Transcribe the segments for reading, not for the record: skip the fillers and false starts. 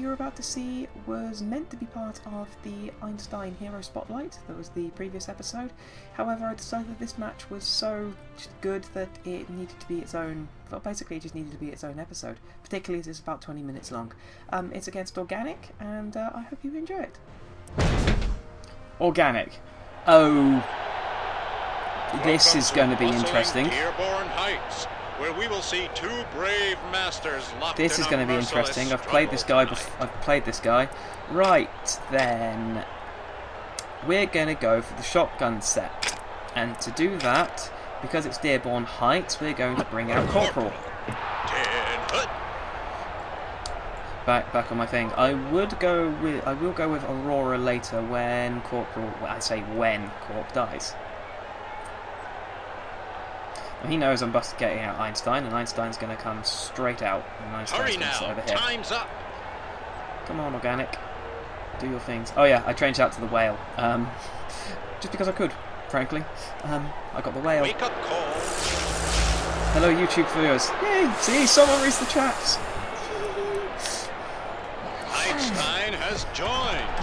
you're about to see was meant to be part of the Einstein Hero Spotlight. That was the previous episode. However, I decided that this match was so good that it needed to be its own. Well, basically, it just needed to be its own episode. Particularly as it's about 20 minutes long. It's against Organic, and I hope you enjoy it. Organic. Oh, this is going to be interesting. Dearborn Heights, where we will see two brave masters locked This in is a going to be merciless interesting. I've played this guy. I've played this guy. Right then, we're going to go for the shotgun set, and to do that, because it's Dearborn Heights, we're going to bring out Corporal. Back on my thing. I will go with Aurora later when Corporal. Well, I say when Corp dies. He knows I'm getting out Einstein, and Einstein's going to come straight out. And Einstein's Hurry now! over here. Time's up. Come on, Organic. Do your things. Oh yeah, I changed out to the whale. Just because I could, frankly. I got the whale. Wake up call. Hello, YouTube viewers. Yay! See, someone reads the chats. Einstein has joined.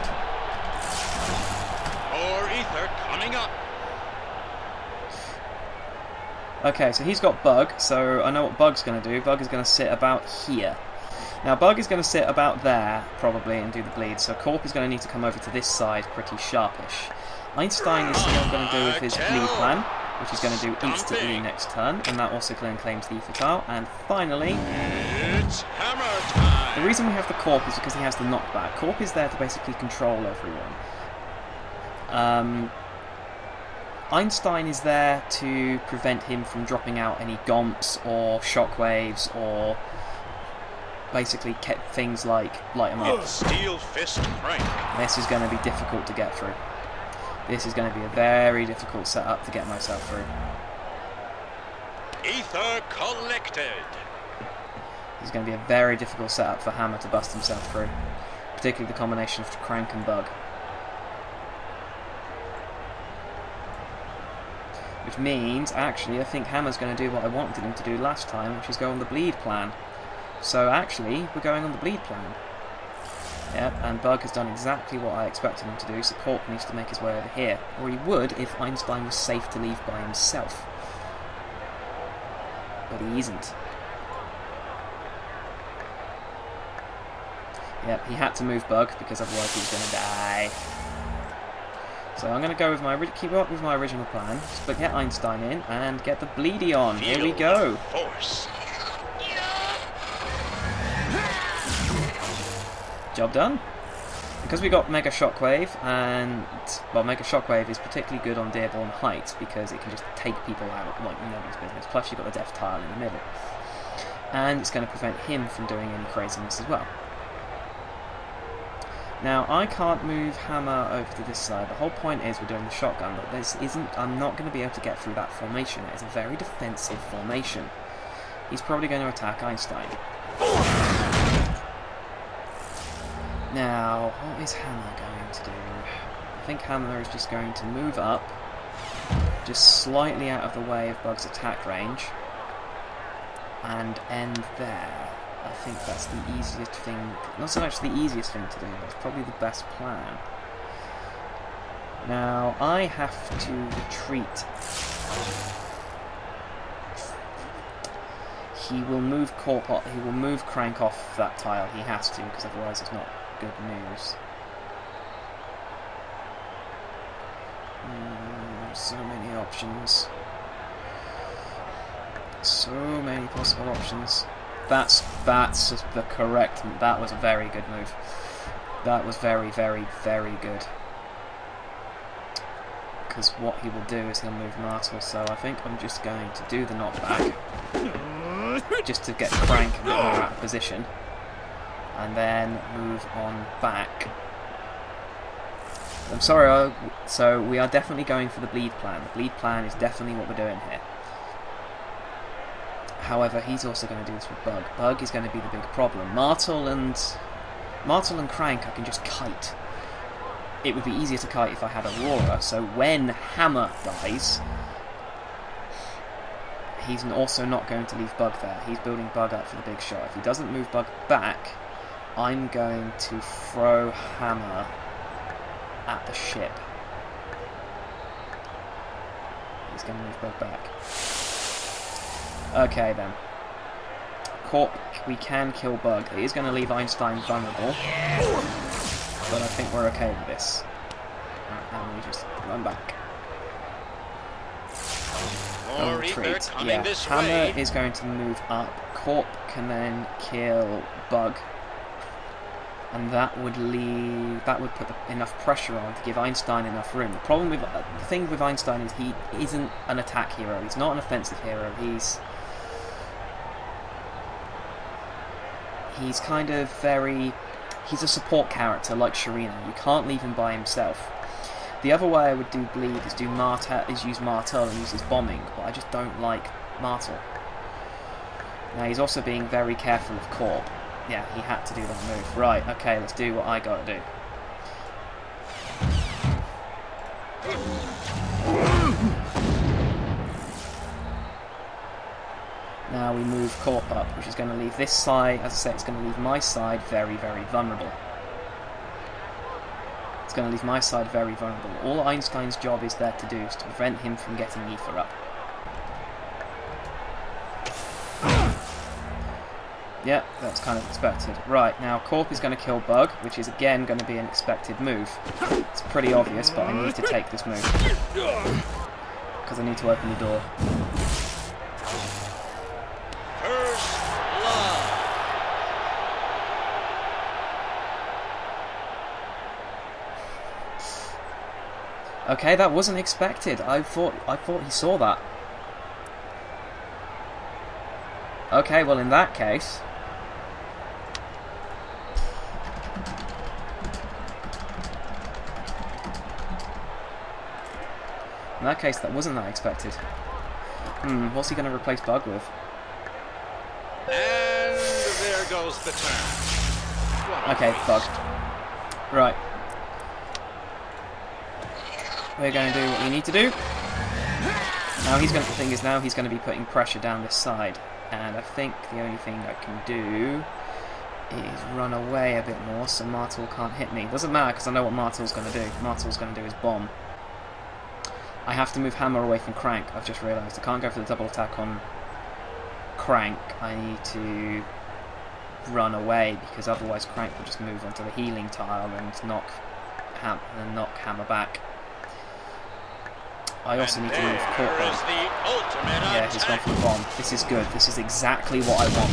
More ether coming up. Okay, so he's got Bug, so I know what Bug's going to do. Bug is going to sit about here. Now, Bug is going to sit about there, probably, and do the bleed, so Corp is going to need to come over to this side pretty sharpish. Einstein is still going to do with his bleed plan, which he's going to do instantly next turn, and that also claims the ether tile. And finally, It's hammer time. the reason we have the Corp is because he has the knockback. Corp is there to basically control everyone. Einstein is there to prevent him from dropping out any gomps or shockwaves or basically things like light him up. Steel fist crank. This is going to be difficult to get through. This is going to be a very difficult setup to get myself through. Ether collected. It's going to be a very difficult setup for Hammer to bust himself through, particularly the combination of Crank and Bug. Which means, actually, I think Hammer's going to do what I wanted him to do last time, which is go on the bleed plan. So actually, we're going on the bleed plan. Yep, and Bug has done exactly what I expected him to do, so Corp needs to make his way over here. Or he would if Einstein was safe to leave by himself. But he isn't. Yep, he had to move Bug, because otherwise he was going to die. So I'm going to go with keep up with my original plan, but get Einstein in and get the bleedy on. Here we go. Force. Job done. Because we got Mega Shockwave, and well, Mega Shockwave is particularly good on Dearborn Heights because it can just take people out like nobody's business. Plus you've got the death tile in the middle, and it's going to prevent him from doing any craziness as well. Now, I can't move Hammer over to this side. The whole point is we're doing the shotgun, but this isn't. I'm not going to be able to get through that formation. It's a very defensive formation. He's probably going to attack Einstein. Now, what is Hammer going to do? I think Hammer is just going to move up, just slightly out of the way of Bug's attack range, and end there. I think that's the easiest thing, not so much the easiest thing to do, that's probably the best plan. Now, I have to retreat. He will move he will move Crank off that tile, he has to, because otherwise it's not good news. So many options. So many possible options. That's the correct. That was a very good move. That was very, very, very good. Because what he will do is he'll move Martel. So I think I'm just going to do the knockback, just to get Crank a bit more out of position, and then move on back. I'm sorry. So we are definitely going for the bleed plan. The bleed plan is definitely what we're doing here. However, he's also going to do this with Bug. Bug is going to be the big problem. Martel and Crank I can just kite. It would be easier to kite if I had Aurora, so when Hammer dies, he's also not going to leave Bug there. He's building Bug up for the big shot. If he doesn't move Bug back, I'm going to throw Hammer at the ship. He's going to move Bug back. Okay then. Corp, we can kill Bug. It is going to leave Einstein vulnerable, but I think we're okay with this. And we just run back. More Retreat. ether coming Yeah, this Hammer way. is going to move up. Corp can then kill Bug, and that would put enough pressure on to give Einstein enough room. The problem with the thing with Einstein is he isn't an attack hero. He's not an offensive hero. He's kind of he's a support character like Aerena. You can't leave him by himself. The other way I would do bleed is use Martel and use his bombing, but I just don't like Martel. Now he's also being very careful of Corp. Yeah, he had to do that move. Right, okay, let's do what I gotta do. Now we move Corp up, which is going to leave this side, as I say, it's going to leave my side very, very vulnerable. It's going to leave my side very vulnerable. All Einstein's job is there to do is to prevent him from getting ether up. Yeah, that's kind of expected. Right, now Corp is going to kill Bug, which is again going to be an expected move. It's pretty obvious, but I need to take this move. Because I need to open the door. First blood. Okay, that wasn't expected. I thought he saw that. Okay, well in that case... In that case, that wasn't that expected. What's he going to replace Bug with? And there goes the turn. What a Okay, waste. Bug. Right. We're going to do what we need to do. Now the thing is now he's going to be putting pressure down this side. And I think the only thing I can do is run away a bit more so Martel can't hit me. Doesn't matter because I know what Martel's going to do. Martel's going to do his bomb. I have to move Hammer away from Crank, I've just realised. I can't go for the double attack on Crank. I need to run away because otherwise Crank will just move onto the healing tile and knock Hammer back. I also need to move Corp. Yeah, he's gone for the bomb. This is good. This is exactly what I want.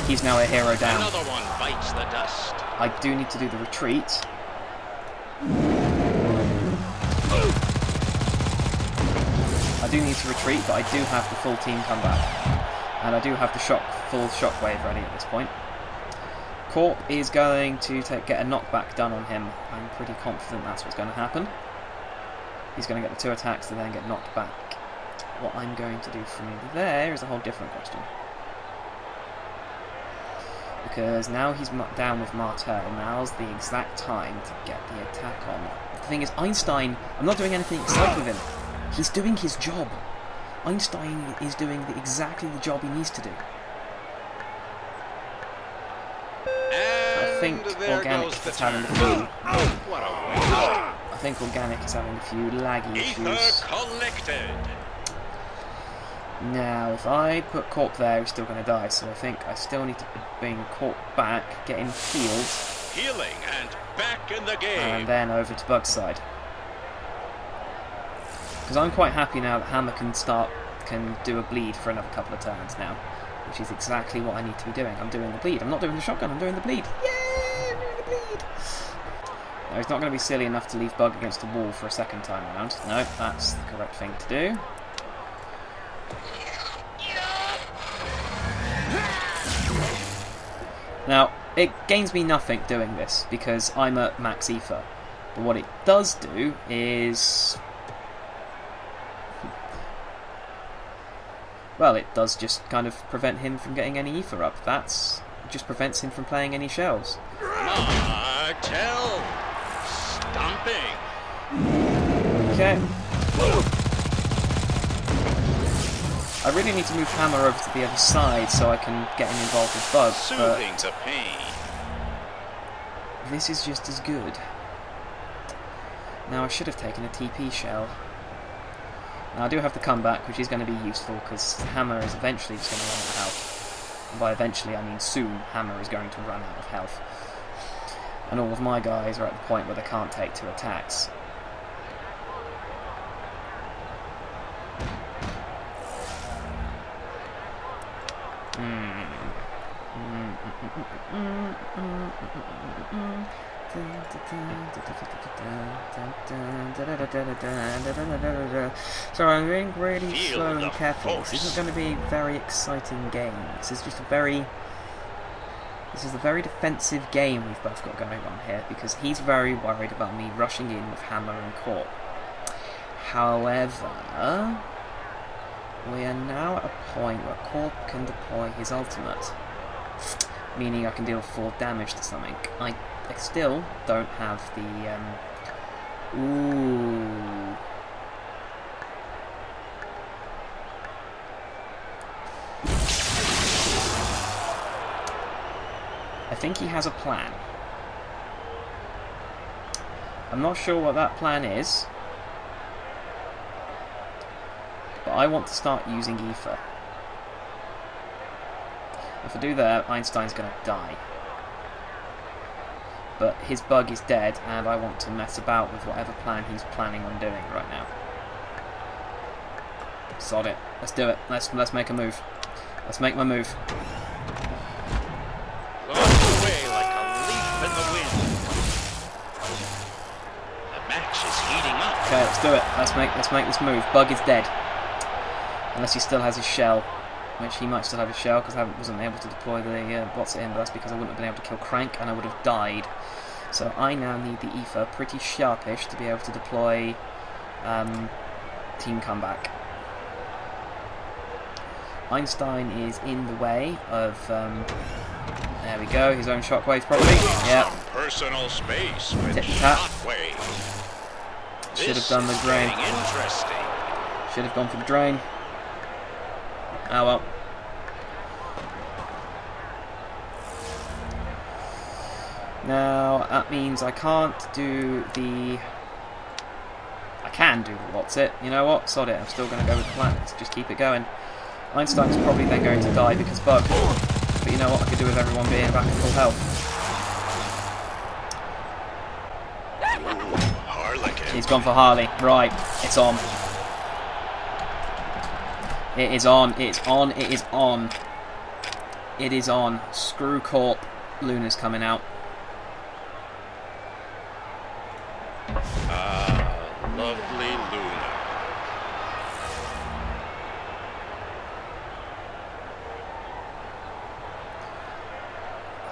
He's now a hero down. Another one bites the dust. I do need to do the retreat. I do need to retreat, but I do have the full team come back. And I do have the full shockwave ready at this point. Corp is going to get a knockback done on him. I'm pretty confident that's what's going to happen. He's going to get the 2 attacks and then get knocked back. What I'm going to do from there is a whole different question. Because now he's down with Martel, now's the exact time to get the attack on. The thing is, Einstein, I'm not doing anything exciting with him. He's doing his job. Einstein is doing exactly the job he needs to do. I think Organic is having a few... What a waste. I think Organic is having a few laggy Ether issues. collected. Now, if I put Corp there, he's still going to die, so I think I still need to bring Corp back, get him healed, Healing and back in the game. and then over to Bug's side. Because I'm quite happy now that Hammer can do a bleed for another couple of turns now, which is exactly what I need to be doing. I'm doing the bleed. I'm not doing the shotgun, I'm doing the bleed. Yay! I'm doing the bleed! No, he's not going to be silly enough to leave Bug against the wall for a second time around. No, that's the correct thing to do. Now, it gains me nothing doing this, because I'm at max ether. But what it does do is... well, it does just kind of prevent him from getting any ether up. It just prevents him from playing any shells. Martel. Stomping. Okay. I really need to move Hammer over to the other side so I can get him involved with Bug, but Soothing the pain. this is just as good. Now I should have taken a TP shell. Now I do have the comeback, which is going to be useful because Hammer is eventually just going to run out of health. And by eventually I mean soon, Hammer is going to run out of health. And all of my guys are at the point where they can't take 2 attacks. So I'm being really slow and careful. This isn't going to be a very exciting game. This is just a very defensive game we've both got going on here, because he's very worried about me rushing in with Hammer and Corp. However, we are now at a point where Corp can deploy his ultimate, meaning I can deal 4 damage to something. I still don't have the... Ooh... I think he has a plan. I'm not sure what that plan is, but I want to start using ether. If I do that, Einstein's going to die. But his bug is dead, and I want to mess about with whatever plan he's planning on doing right now. Sod it. Let's do it. Let's make a move. Let's make my move. Blown away like a leaf in the wind. The match is heating up. Okay, let's do it. Let's make this move. Bug is dead. Unless he still has his shell. Which he might still have his shell, because I wasn't able to deploy the bots in, but that's because I wouldn't have been able to kill Crank, and I would have died. So I now need the ether pretty sharpish to be able to deploy Team Comeback. Einstein is in the way of... there we go, his own shockwaves probably. Yep. Personal space with Tip-tap. shockwave. Should have done the drain. Interesting. Should have gone for the drain. Oh well. Now, that means I can't do the... I can do the what's it. You know what? Sod it. I'm still going to go with the plan. Let's just keep it going. Einstein's probably then going to die because bug. But you know what I could do with everyone being back at full health? Harlequin. He's gone for Harley. Right. It's on. It is on. It's on. It is on. It is on. Screw Corp. Luna's coming out. Lovely Luna.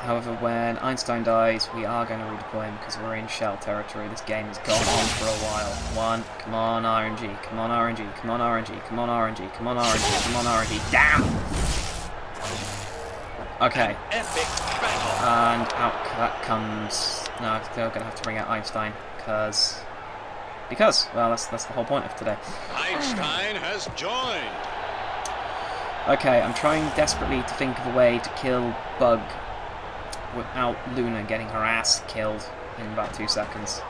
However, when Einstein dies, we are going to redeploy him because we're in shell territory. This game has gone on for a while. Come on RNG, come on RNG, come on RNG, come on RNG, come on RNG, come on RNG. Damn! Okay. Epic battle. And out that comes... No, I'm still going to have to bring out Einstein because, well, that's the whole point of today. Einstein has joined. Okay, I'm trying desperately to think of a way to kill Bug without Luna getting her ass killed in about 2 seconds.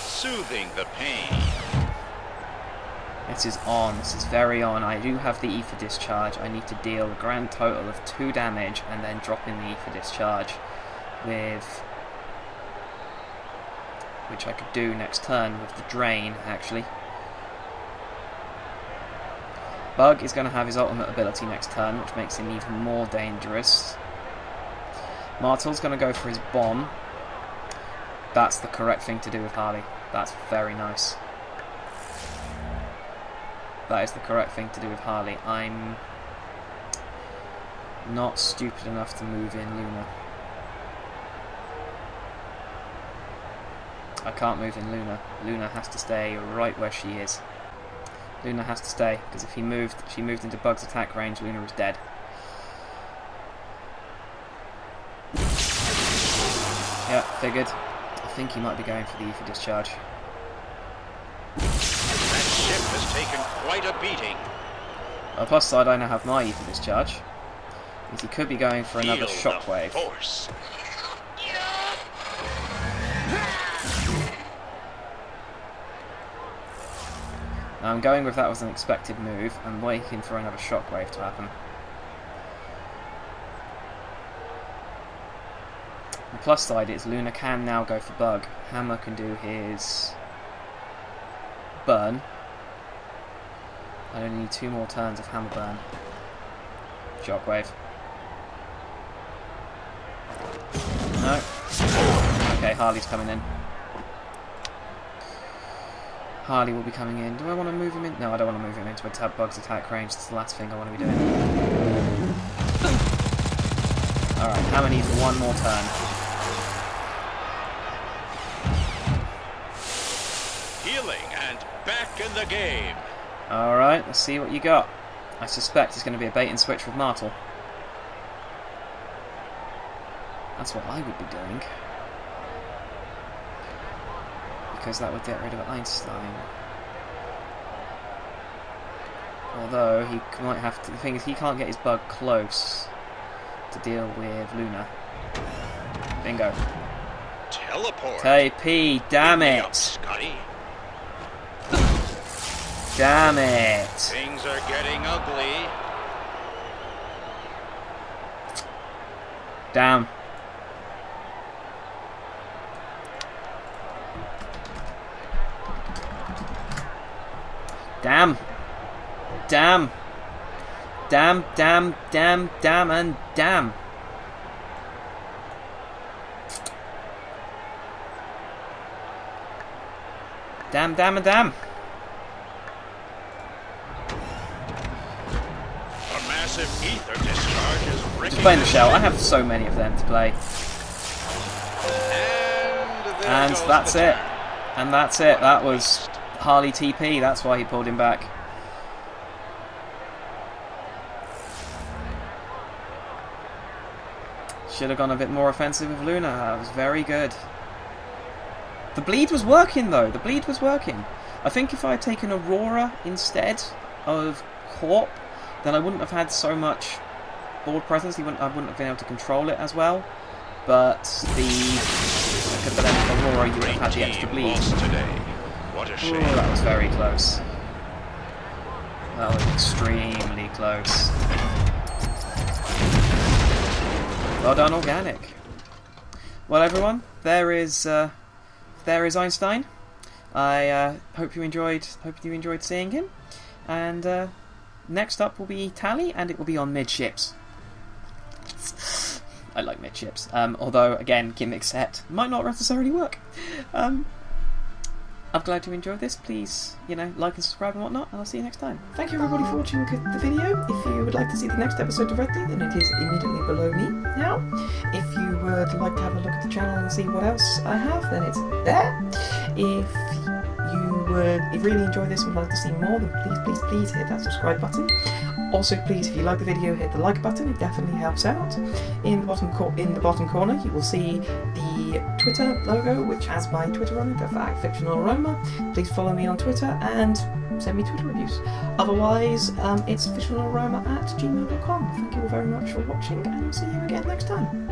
Soothing the pain. This is on. This is very on. I do have the ether discharge. I need to deal a grand total of 2 damage and then drop in the ether discharge with... which I could do next turn with the drain, actually. Bug is going to have his ultimate ability next turn, which makes him even more dangerous. Martel's going to go for his bomb. That's the correct thing to do with Harley. That's very nice. That is the correct thing to do with Harley. I'm not stupid enough to move in Luna. I can't move in Luna. Luna has to stay right where she is. Luna has to stay, because if she moved into Bug's attack range, Luna is dead. Yeah, figured. I think he might be going for the ether discharge. That ship has taken quite a beating. On the plus side, I now have my ether discharge. Means he could be going for another Feel the shockwave. force. Now I'm going with that was an expected move. I'm waiting for another shockwave to happen. The plus side is Luna can now go for bug. Hammer can do his burn. I only need 2 more turns of hammer burn. Shockwave. No. Okay, Harley's coming in. Harley will be coming in. Do I want to move him in? No, I don't want to move him into a bug's attack range. That's the last thing I want to be doing. Alright, Hammer needs 1 more turn. Healing and back in the game. Alright, let's see what you got. I suspect it's going to be a bait and switch with Martel. That's what I would be doing. Because that would get rid of Einstein. Although, he might have to... The thing is, he can't get his bug close to deal with Luna. Bingo. Teleport. KP, damn Pick me up, it! Scotty. Damn it! Things are getting ugly. Damn. Damn. Damn. Damn, damn, damn, damn, and damn. Damn, damn, and damn. A massive ether discharge is Just playing the shell. I have so many of them to play. And that's it. And that's it. That was Harley TP. That's why he pulled him back. Should have gone a bit more offensive with Luna. That was very good. The bleed was working though. The bleed was working. I think if I had taken Aurora instead of Corp, then I wouldn't have had so much board presence. I wouldn't have been able to control it as well. But but then Aurora, you would have had the extra bleed. What a shame. Ooh, that was very close. That was extremely close. Well done, Organic. Well, everyone, there is Einstein. I hope you enjoyed seeing him. And next up will be Tally, and it will be on midships. I like midships. Although, again, gimmick set might not necessarily work. I'm glad you enjoyed this. Please, like and subscribe and whatnot, and I'll see you next time. Thank you everybody for watching the video. If you would like to see the next episode directly, then it is immediately below me now. If you would like to have a look at the channel and see what else I have, then it's there. If you really enjoy this and would like to see more, then please hit that subscribe button. Also, please, if you like the video, hit the like button. It definitely helps out. In the bottom corner, you will see the Twitter logo, which has my Twitter on it, @FictionalAroma. Please follow me on Twitter and send me Twitter reviews. Otherwise, it's fictionalaroma@gmail.com. Thank you all very much for watching, and I'll see you again next time.